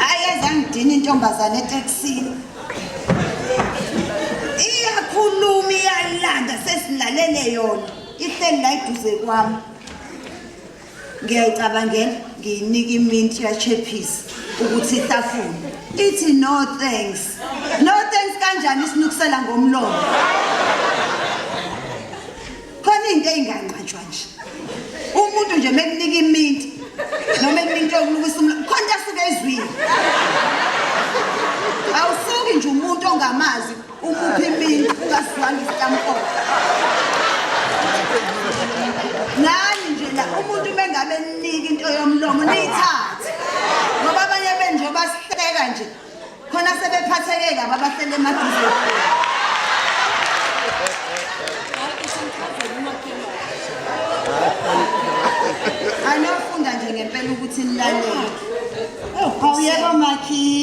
Ayazangidini intombazane eTexini. Iyakhuluma iyalanda sesilalele yona. Ihleli la eduze kwami. Ngiyayicabangela ngiyinika iminti yachephisi ukuthi ihlafune. Ithi no thanks. No thanks kanjani isinukusela ngomlomo. Khona into enganqatshwa nje. Umuntu nje mekunika iminti noma ekunika into yokulukisa umlomo khona asuke ezwini. Awusuki nje umuntu ongamazi umuphi iminti ungasiwanga isitampo. Nani nje la umuntu bengabe ninika into yomlomo niyithathe. Ngoba abanye benje basihleka nje. Khona sebephatheke kabi abahlele emaduze. Anofunda nje ngempela ukuthi nilalele. Awuyebo Makhi.